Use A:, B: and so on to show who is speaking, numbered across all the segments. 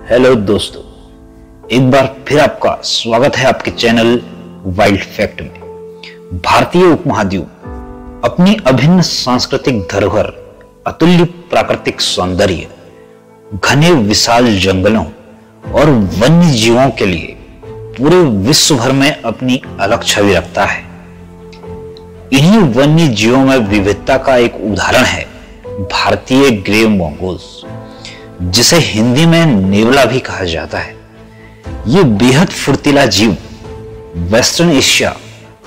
A: Hello दोस्तों, एक बार फिर आपका स्वागत है आपके चैनल वाइल्ड फैक्ट में। भारतीय उपमहाद्वीप अपनी अभिन्न सांस्कृतिक धरोहर, अतुल्य प्राकृतिक सौंदर्य, घने विशाल जंगलों और वन्य जीवों के लिए पूरे विश्व भर में अपनी अलग छवि रखता है। इन्हीं वन्य जीवों में विविधता का एक उदाहरण है भारतीय ग्रे मंगूस, जिसे हिंदी में नेवला भी कहा जाता है। ये बेहद फुर्तीला जीव वेस्टर्न एशिया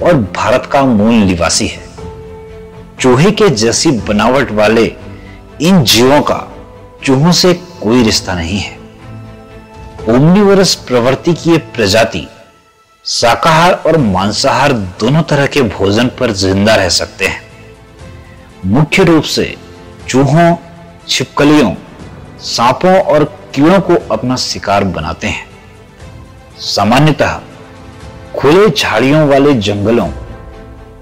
A: और भारत का मूल निवासी है। चूहे के जैसी बनावट वाले इन जीवों का चूहों से कोई रिश्ता नहीं है। ओमनिवोरस प्रवृत्ति की ये प्रजाति शाकाहार और मांसाहार दोनों तरह के भोजन पर जिंदा रह सकते हैं। मुख्य रूप से चूहों, छिपकलियों, सांपों और कीड़ों को अपना शिकार बनाते हैं। सामान्यतः खुले झाड़ियों वाले जंगलों,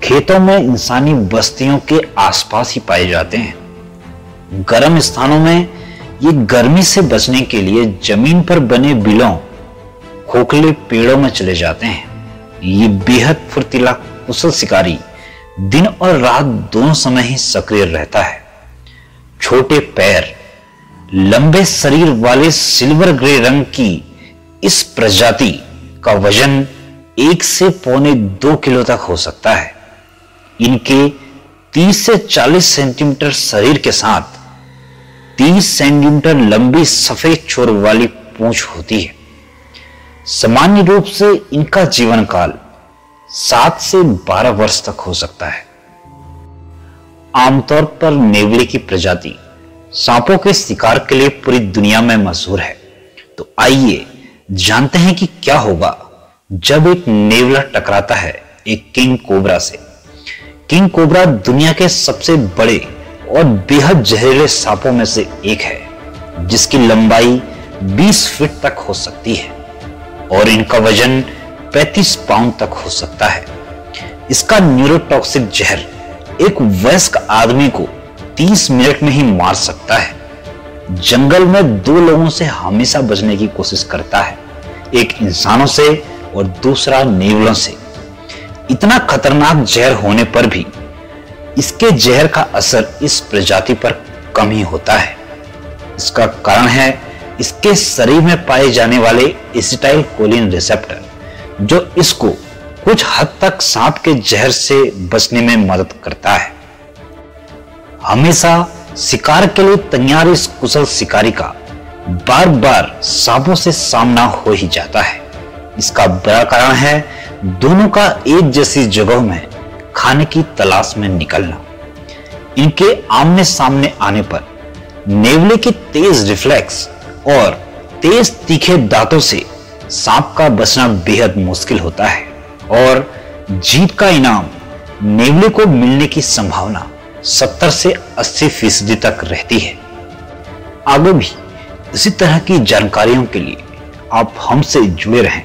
A: खेतों में इंसानी बस्तियों के आसपास ही पाए जाते हैं। गर्म स्थानों में ये गर्मी से बचने के लिए जमीन पर बने बिलों, खोखले पेड़ों में चले जाते हैं। ये बेहद फुर्तीला कुशल शिकारी दिन और रात दोनों समय ही सक्रिय रहता है। छोटे पैर, लंबे शरीर वाले सिल्वर ग्रे रंग की इस प्रजाति का वजन 1 से पौने 2 किलो तक हो सकता है। इनके 30 से 40 सेंटीमीटर शरीर के साथ 30 सेंटीमीटर लंबी सफेद छोर वाली पूंछ होती है। सामान्य रूप से इनका जीवन काल 7 से 12 वर्ष तक हो सकता है। आमतौर पर नेवले की प्रजाति सांपों के शिकार के लिए पूरी दुनिया में मशहूर है। तो आइए जानते हैं कि क्या होगा जब एक नेवला टकराता है एक किंग कोबरा से। किंग कोबरा दुनिया के सबसे बड़े और बेहद जहरीले सांपों में से एक है, जिसकी लंबाई 20 फीट तक हो सकती है और इनका वजन 35 पाउंड तक हो सकता है। इसका न्यूरोटॉक्सिक जहर एक वयस्क आदमी को 30 मिनट में ही मार सकता है। जंगल में 2 लोगों से हमेशा बचने की कोशिश करता है, एक इंसानों से और दूसरा नेवलों से। इतना खतरनाक जहर होने पर भी इसके जहर का असर इस प्रजाति पर कम ही होता है। इसका कारण है इसके शरीर में पाए जाने वाले एसिटाइल कोलिन रिसेप्टर, जो इसको कुछ हद तक सांप के जहर से बचने में मदद करता है। हमेशा शिकार के लिए तैयार इस कुशल शिकारी का बार बार सांपों से सामना हो ही जाता है। इसका बड़ा कारण है दोनों का एक जैसी जगह में खाने की तलाश में निकलना। इनके आमने सामने आने पर नेवले के तेज रिफ्लेक्स और तेज तीखे दांतों से सांप का बचना बेहद मुश्किल होता है और जीत का इनाम नेवले को मिलने की संभावना 70 से 80% तक रहती है। आगे भी इसी तरह की जानकारियों के लिए आप हमसे जुड़े रहें।